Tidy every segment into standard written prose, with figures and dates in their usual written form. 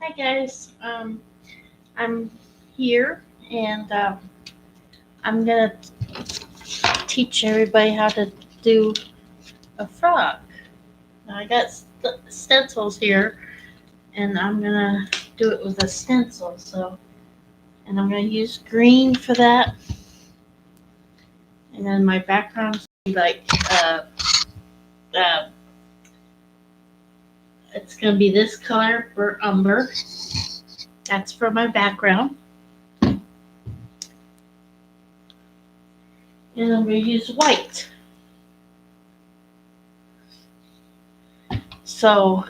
Hi guys, I'm here and I'm gonna teach everybody how to do a frog. I got stencils here and I'm gonna do it with a stencil. And I'm gonna use green for that. And then my background's gonna be like, uh, it's gonna be this color for umber. That's for my background. And I'm gonna use white. So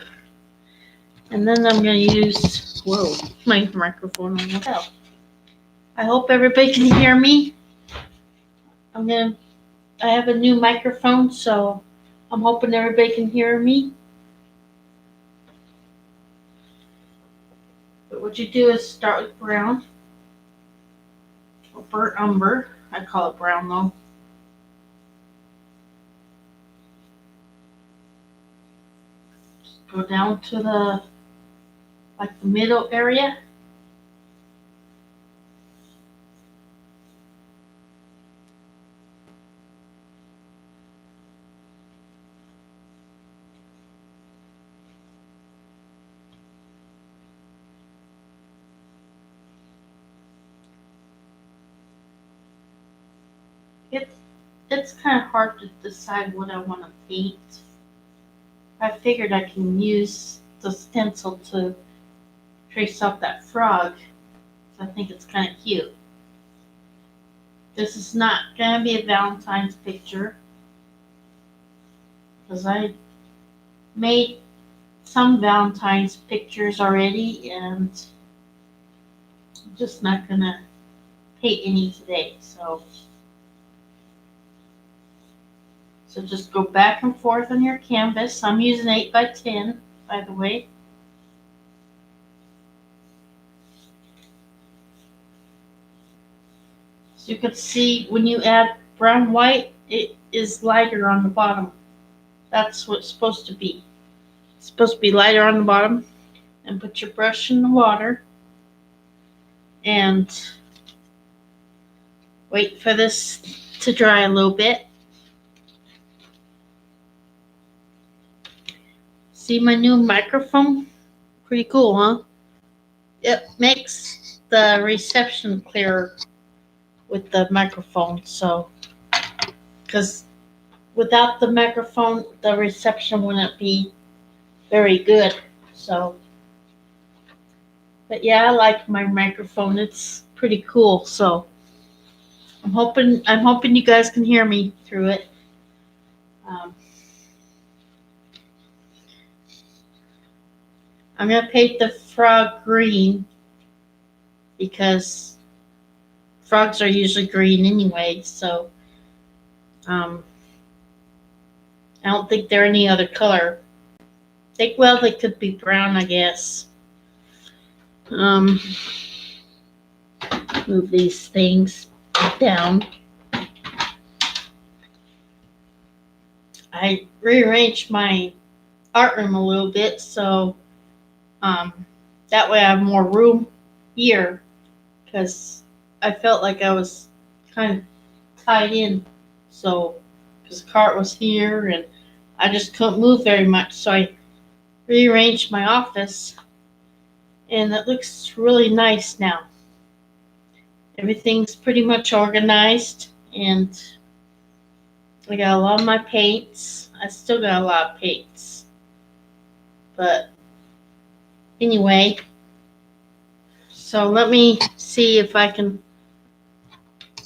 And then I'm going to use, my microphone on the bell. I hope everybody can hear me. I have a new microphone, so I'm hoping everybody can hear me. But what you do is start with brown, or burnt umber. I call it brown though. Just go down to the middle area. It's it's kind of hard to decide what I want to paint. I figured I can use the stencil to trace out that frog. So I think it's kind of cute. This is not going to be a Valentine's picture because I made some Valentine's pictures already and I'm just not going to paint any today. So just go back and forth on your canvas. I'm using 8x10, by the way. So you can see when you add brown white, it is lighter on the bottom. That's what it's supposed to be. It's supposed to be lighter on the bottom. And put your brush in the water and wait for this to dry a little bit. See my new microphone? Pretty cool, huh? It makes the reception clearer with the microphone. So, because without the microphone, the reception wouldn't be very good. So, but yeah, I like my microphone. It's pretty cool. So, I'm hoping you guys can hear me through it. Um, I'm gonna paint the frog green because frogs are usually green anyway. So, I don't think they're any other color. They could be brown, I guess. Move these things down. I rearranged my art room a little bit so that way I have more room here because I felt like I was kind of tied in. So, because the cart was here and I just couldn't move very much, so I rearranged my office and it looks really nice now. Everything's pretty much organized and I got a lot of my paints. I still got a lot of paints. But anyway, so let me see if I can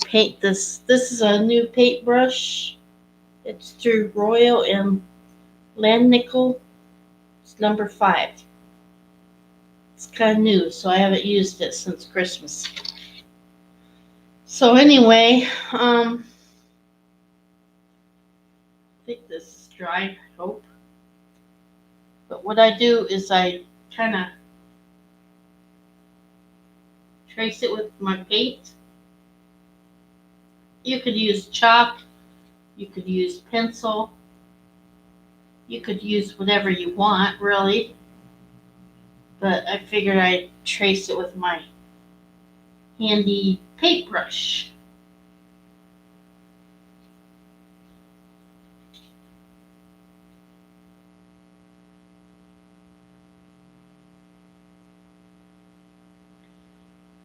paint this. This is a new paintbrush. It's through Royal and Land Nickel. It's number 5. It's kind of new, so I haven't used it since Christmas. So anyway, I think this is dry, I hope. But what I do is I kind of trace it with my paint. You could use chalk, you could use pencil, you could use whatever you want, really. but I figured I'd trace it with my handy paintbrush.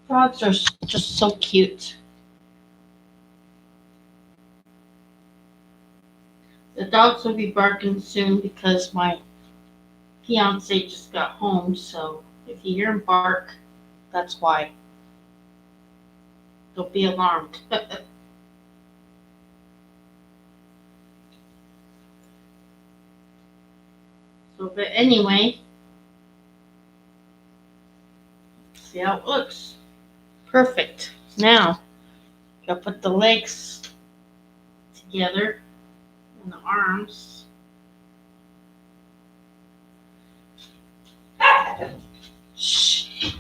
Frogs are just so cute. The dogs will be barking soon because my fiance just got home, so if you hear him bark, that's why. Don't be alarmed. So, but anyway, see how it looks. Perfect. Now, gotta put the legs together and the arms. Shh.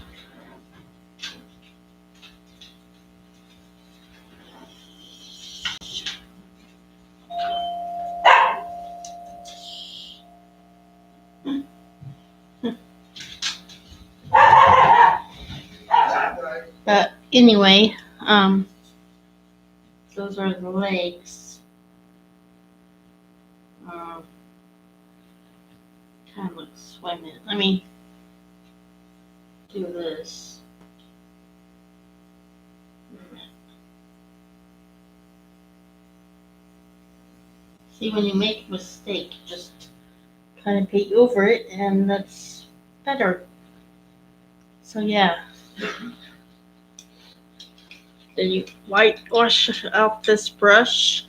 But anyway, those are the legs. Kind of looks. Wait a minute. Let me do this. See, when you make a mistake, just kind of paint over it, and that's better. So yeah. Then you whitewash out this brush.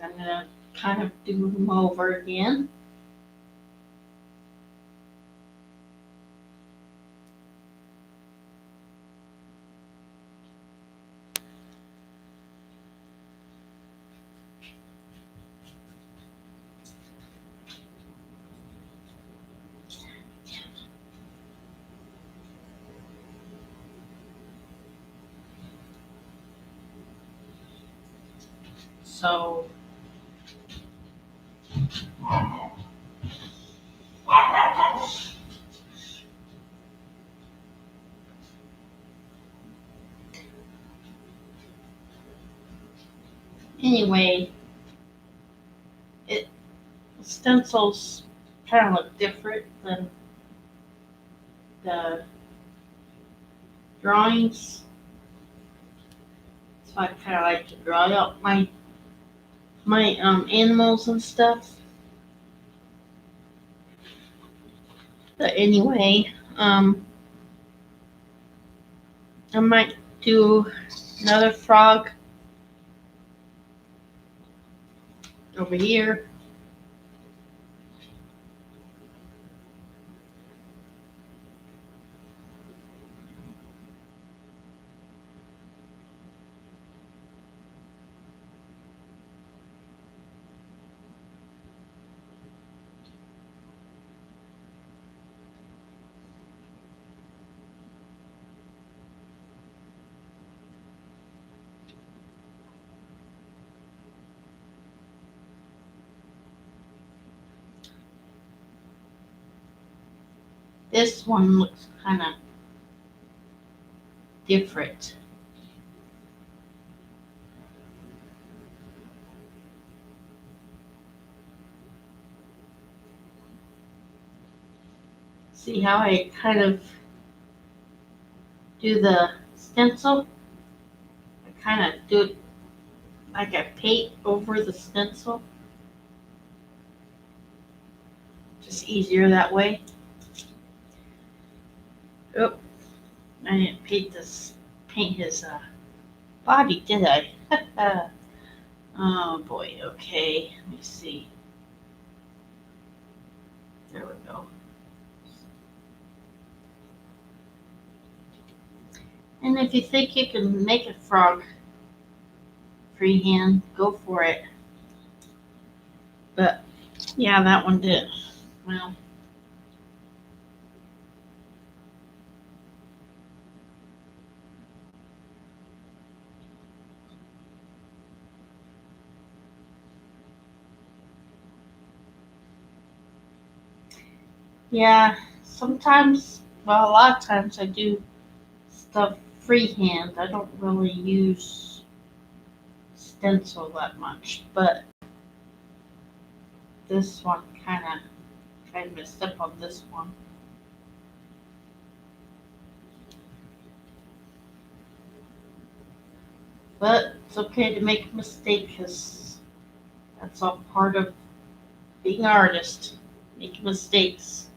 I'm gonna kind of do them over again. So anyway, it stencils kind of look different than the drawings. So I kind of like to draw out my animals and stuff. But anyway, I might do another frog over here. This one looks kind of different. See how I kind of do the stencil? I kind of do it like I paint over the stencil. Just easier that way. Oh, I didn't paint his body, did I? Oh boy, okay, let me see. There we go. And if you think you can make a frog freehand, go for it. But yeah, that one did. Well, Yeah, sometimes, well, a lot of times I do stuff freehand. I don't really use stencil that much, but this one kind of messed up on this one. But it's okay to make a mistake because that's all part of being an artist, making mistakes.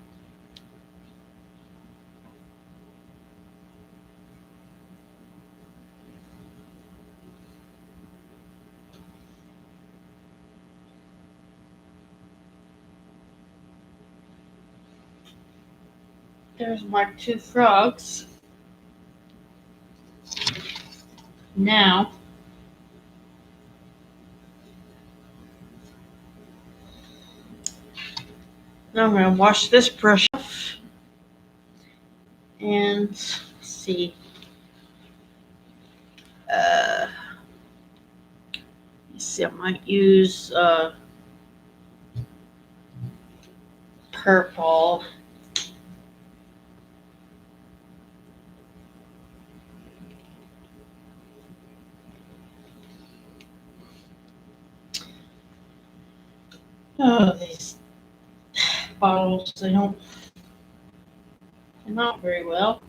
There's my two frogs. Now, I'm going to wash this brush off and let's see. Uh, let's see, I might use purple. Oh, these bottles, they don't come out very well.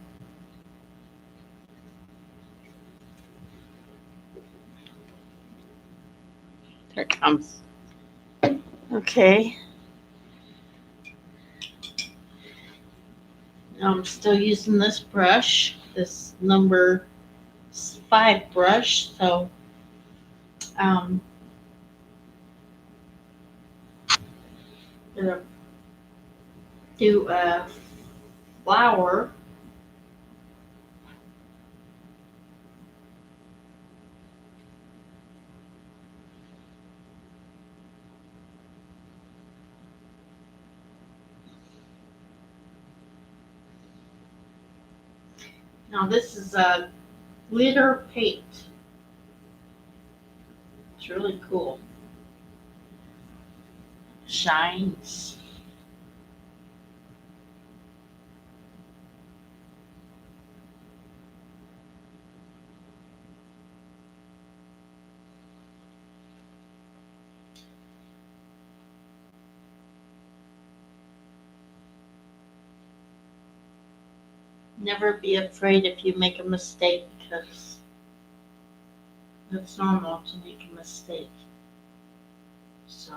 There it comes. Okay. I'm still using this brush, this number 5 brush. So, um, gonna do a flower. Now this is a glitter paint. It's really cool. Shines. Never be afraid if you make a mistake because it's normal to make a mistake. So,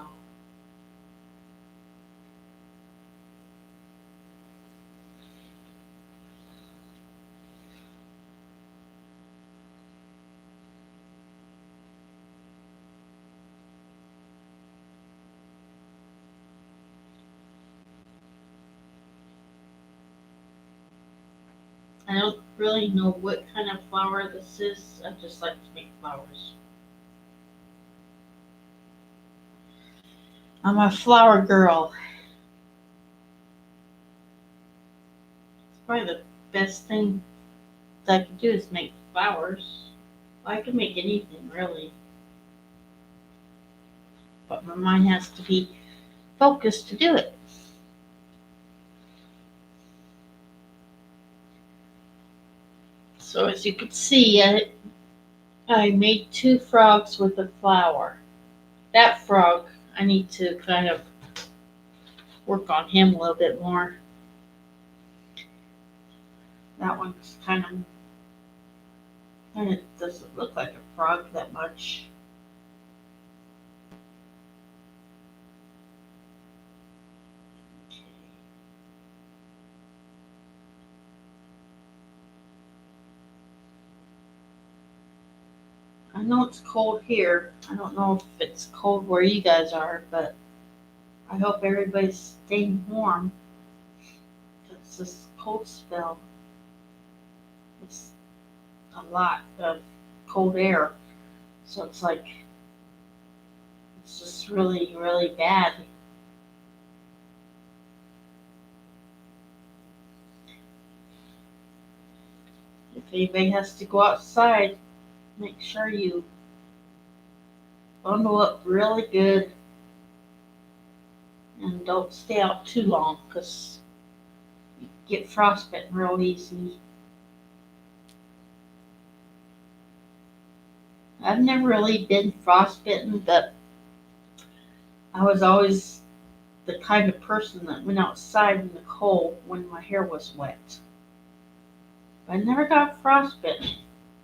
I don't really know what kind of flower this is. I just like to make flowers. I'm a flower girl. It's probably the best thing that I can do is make flowers. I can make anything really, but my mind has to be focused to do it. So as you can see, I made two frogs with a flower. That frog, I need to kind of work on him a little bit more. That one's kind of doesn't look like a frog that much. I know it's cold here. I don't know if it's cold where you guys are, but I hope everybody's staying warm. It's this cold spell. It's a lot of cold air. So it's like, it's just really, really bad. If anybody has to go outside, make sure you bundle up really good and don't stay out too long because get frostbitten real easy. I've never really been frostbitten, but I was always the kind of person that went outside in the cold when my hair was wet. But I never got frostbitten.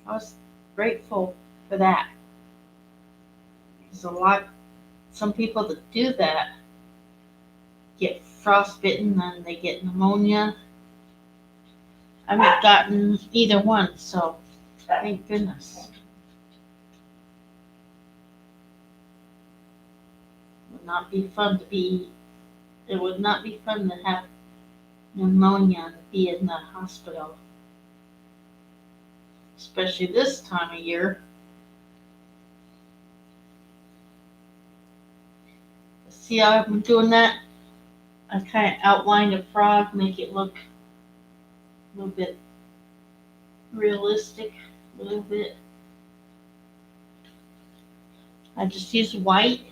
I was grateful for that. Because some people that do that get frostbitten and they get pneumonia. I haven't gotten either one, so thank goodness. It would not be fun to be. It would not be fun to have pneumonia and be in the hospital, especially this time of year. See how I'm doing that? I kind of outlined a frog, make it look a little bit realistic, a little bit. I just use white.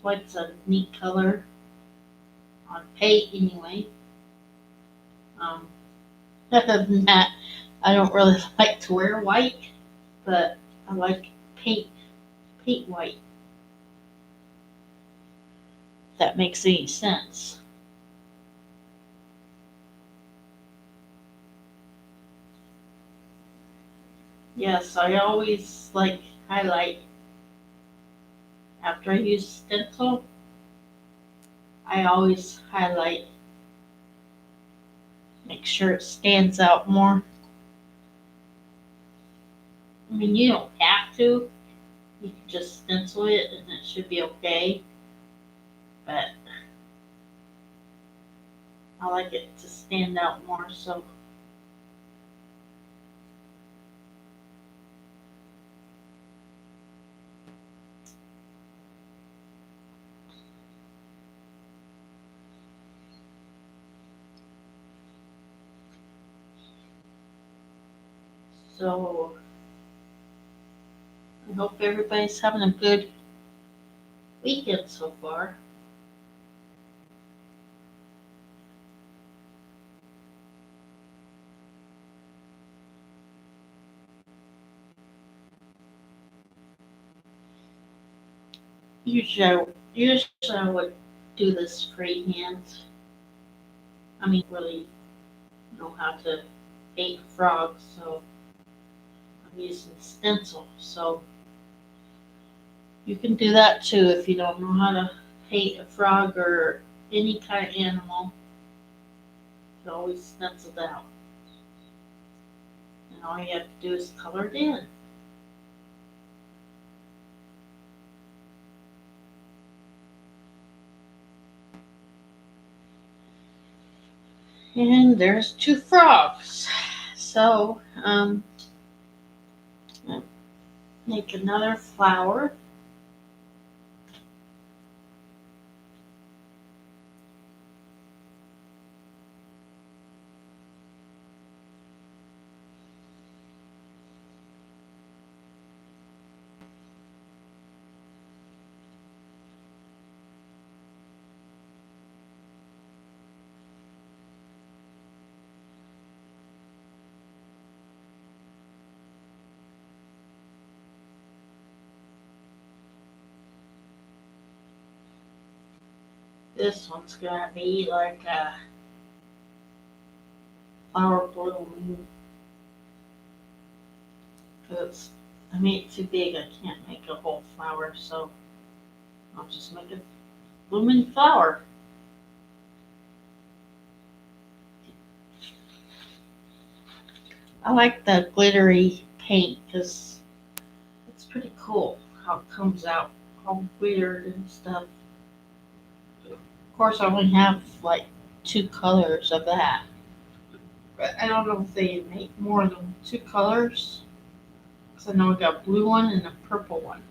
White's a neat color on paint anyway. Other than that, I don't really like to wear white, but I like paint white. If that makes any sense. Yes, I always like highlight after I use stencil. I always highlight, make sure it stands out more. I mean, you don't have to. You can just stencil it and it should be okay. But I like it to stand out more, so. So I hope everybody's having a good weekend so far. Usually I would do this freehand. I mean, really know how to paint frogs, so I'm using stencil. So you can do that too if you don't know how to paint a frog or any kind of animal. You can always stencil it out. And all you have to do is color it in. And there's two frogs. So, make another flower. This one's gonna be like a flower bloom. Cause I made it too big, I can't make a whole flower, so I'll just make a blooming flower. I like the glittery paint because it's pretty cool how it comes out all weird and stuff. Of course, I only have like two colors of that. But I don't know if they make more than two colors. Because I know I got a blue one and a purple one.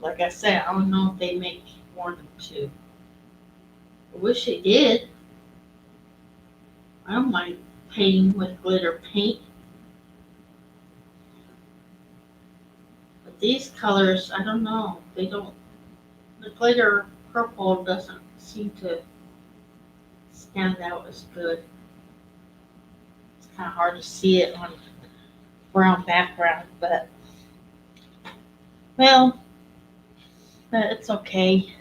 Like I said, I don't know if they make more than two. I wish they did. I don't mind painting with glitter paint. But these colors, I don't know. They don't. The glitter purple doesn't seem to stand out as good. It's kind of hard to see it on brown background, but well, it's okay.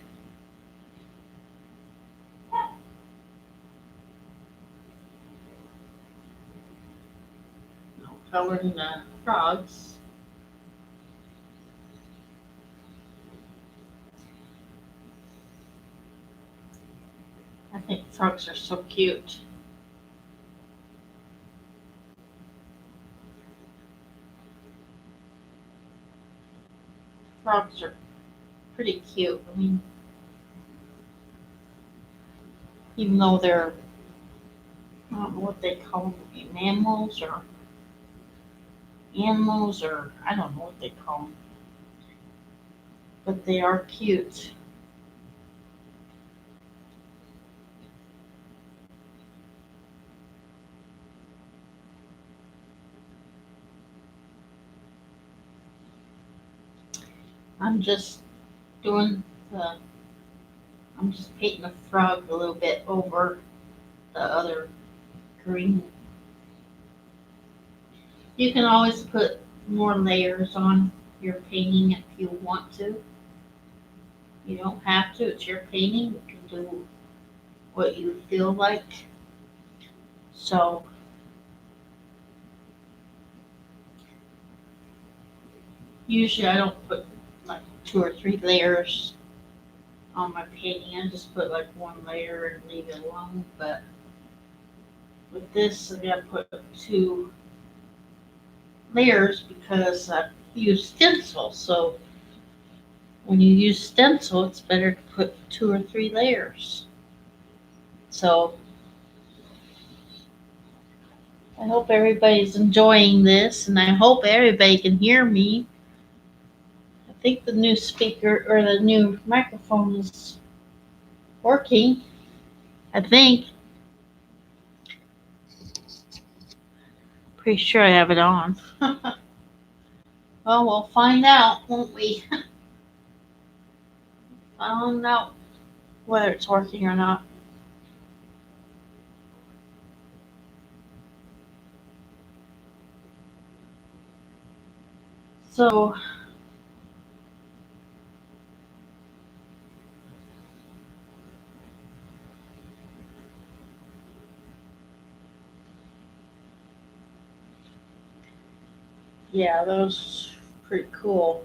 Coloring the frogs. I think frogs are so cute. Frogs are pretty cute. I mean, even though they're, I don't know what they call them, mammals or animals, or I don't know what they call them, but they are cute. I'm just doing the, I'm just painting the frog a little bit over the other green. You can always put more layers on your painting if you want to. You don't have to, it's your painting. You can do what you feel like. So usually I don't put like 2 or 3 layers on my painting. I just put like 1 layer and leave it alone. But with this, I gotta put 2 layers because I use stencil. So when you use stencil, it's better to put 2 or 3 layers. So I hope everybody's enjoying this, and I hope everybody can hear me. I think the new speaker or the new microphone is working. I think. Pretty sure I have it on. Well, we'll find out, won't we? Find out whether it's working or not. So, yeah, those are pretty cool.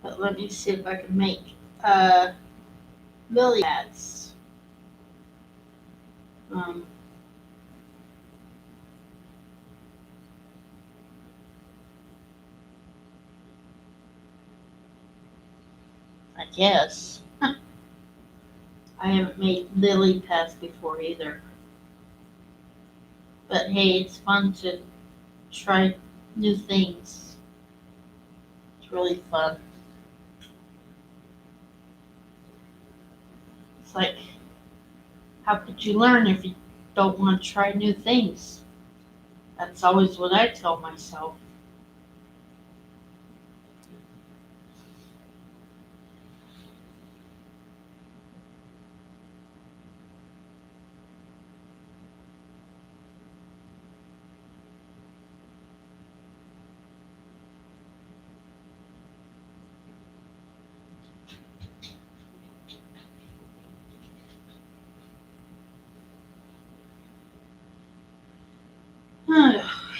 But let me see if I can make lily pads. Um, I guess. I haven't made lily pads before either. But hey, it's fun to try new things. It's really fun. It's like, how could you learn if you don't want to try new things? That's always what I tell myself.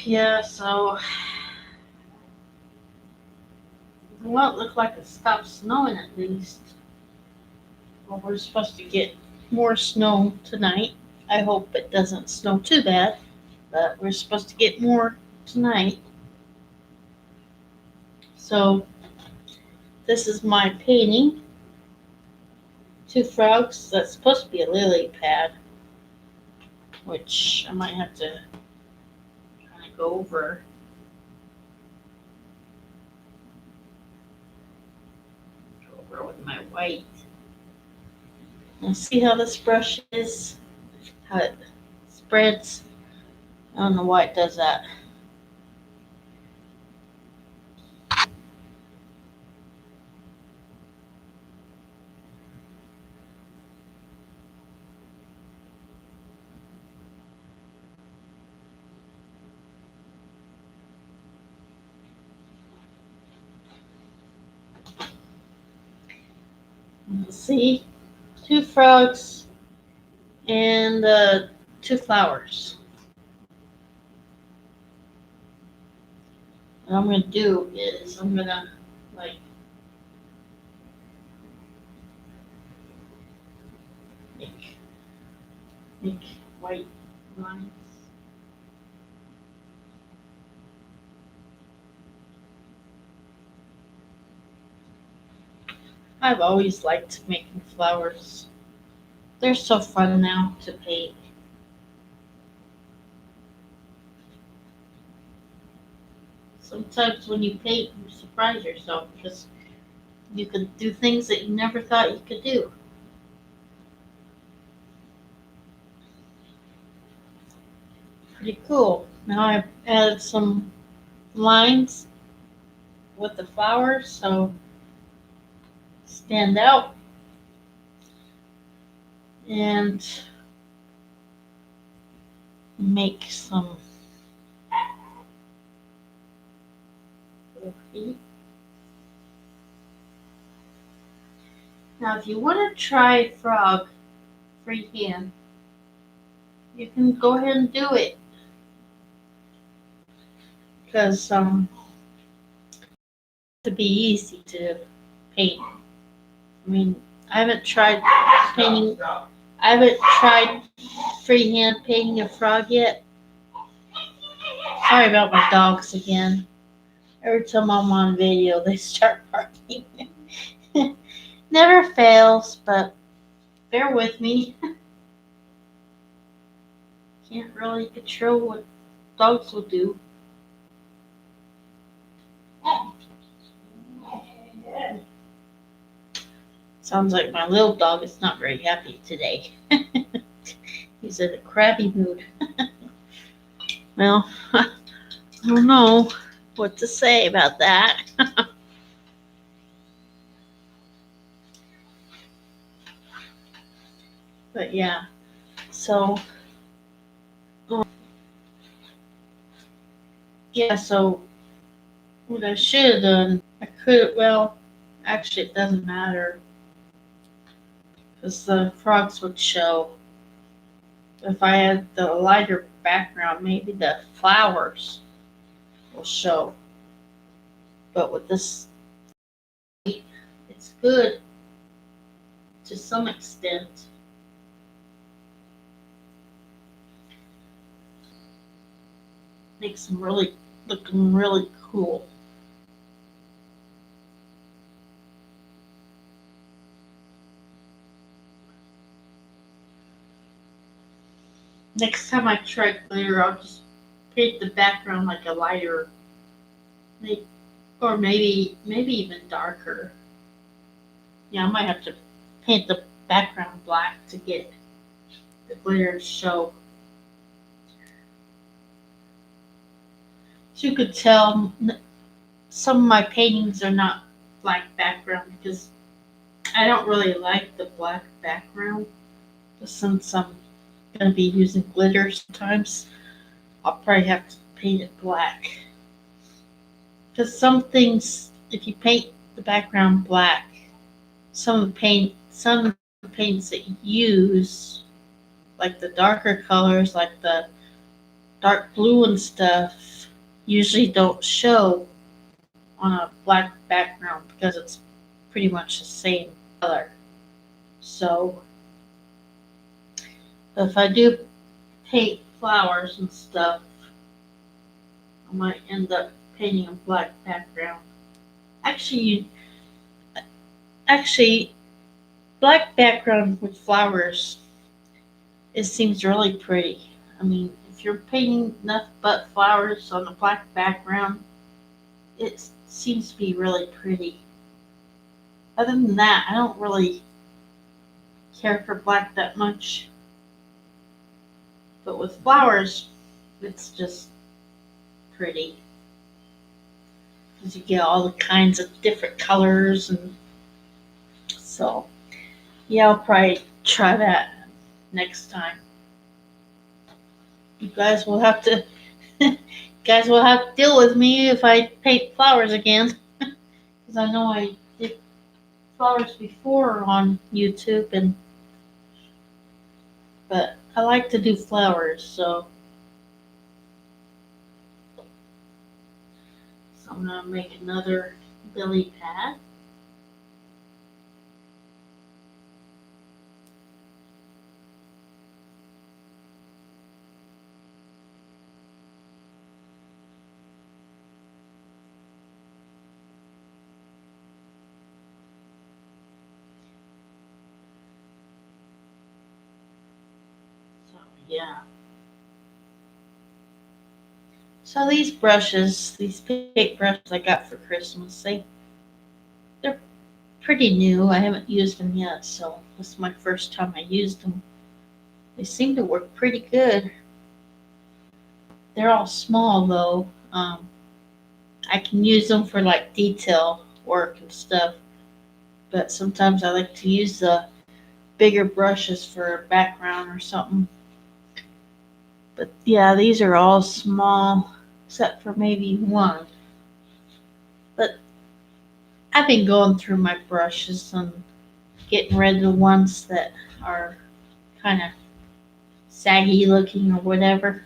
Yeah, so, well, it looked like it stopped snowing at least. Well, we're supposed to get more snow tonight. I hope it doesn't snow too bad, but we're supposed to get more tonight. So, this is my painting. 2 frogs. That's supposed to be a lily pad, which I might have to kind of go over. Go over with my white. And see how this brush is, how it spreads. I don't know why it does that. See? 2 frogs and 2 flowers. What I'm gonna do is I'm gonna like make white lines. I've always liked making flowers. They're so fun now to paint. Sometimes when you paint, you surprise yourself because you can do things that you never thought you could do. Pretty cool. Now I've added some lines with the flowers so stand out, and make some little feet. Now if you want to try frog freehand, you can go ahead and do it because to be easy to paint. I mean, I haven't tried painting. I haven't tried freehand painting a frog yet. Sorry about my dogs again. Every time I'm on video, they start barking. Never fails, but bear with me. Can't really control what dogs will do. Sounds like my little dog is not very happy today. He's in a crabby mood. Well, I don't know what to say about that. But yeah, so so what I should have done, I could, well, actually it doesn't matter because the frogs would show. If I had the lighter background, maybe the flowers will show. But with this, it's good to some extent. Makes them really looking really cool. Next time I try glitter, I'll just paint the background like a lighter, or maybe even darker. Yeah, I might have to paint the background black to get the glitter to show. As you could tell, some of my paintings are not black background because I don't really like the black background. But since I'm going to be using glitter sometimes, I'll probably have to paint it black. Because some things, if you paint the background black, some of the paints that you use, like the darker colors, like the dark blue and stuff, usually don't show on a black background because it's pretty much the same color. So if I do paint flowers and stuff, I might end up painting a black background. Actually, black background with flowers, it seems really pretty. I mean, if you're painting nothing but flowers on a black background, it seems to be really pretty. Other than that, I don't really care for black that much. But with flowers, it's just pretty. Because you get all the kinds of different colors, and so yeah, I'll probably try that next time. You guys will have to deal with me if I paint flowers again. Because I know I did flowers before on YouTube, but I like to do flowers, so I'm gonna make another lily pad. So yeah. So these brushes, these pink brushes I got for Christmas, they're pretty new. I haven't used them yet, so this is my first time I used them. They seem to work pretty good. They're all small though. I can use them for like detail work and stuff, but sometimes I like to use the bigger brushes for a background or something. But yeah, these are all small, except for maybe one. But I've been going through my brushes and getting rid of the ones that are kind of saggy looking or whatever.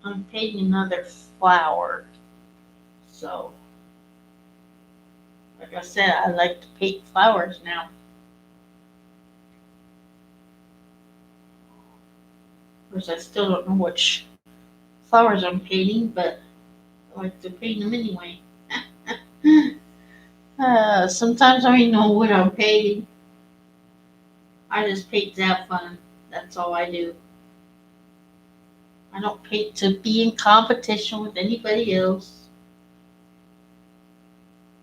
I'm painting another flower. So, like I said, I like to paint flowers now. Of course, I still don't know which flowers I'm painting, but I like to paint them anyway. Sometimes I don't even know what I'm painting. I just paint to have fun. That's all I do. I don't paint to be in competition with anybody else.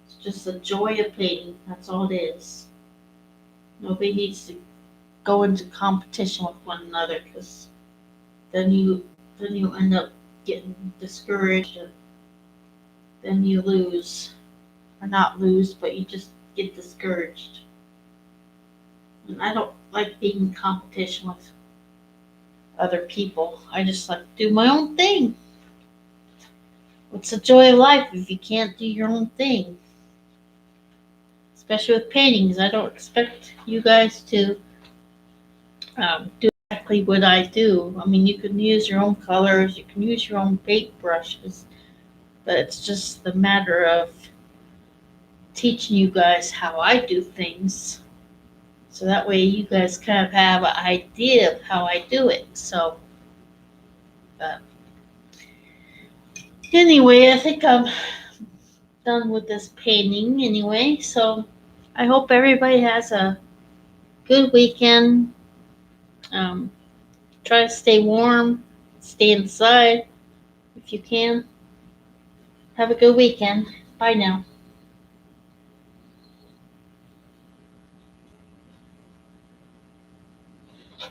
It's just the joy of painting. That's all it is. Nobody needs to go into competition with one another because then you end up getting discouraged and then you lose, or not lose, but you just get discouraged. And I don't like being in competition with other people. I just like to do my own thing. What's the joy of life if you can't do your own thing? Especially with paintings, I don't expect you guys to do exactly what I do. I mean, you can use your own colors, you can use your own paint brushes, but it's just the matter of teaching you guys how I do things. So that way you guys kind of have an idea of how I do it. So, uh, anyway, I think I'm done with this painting anyway. So I hope everybody has a good weekend. Um, Try to stay warm, stay inside if you can. Have a good weekend. Bye now.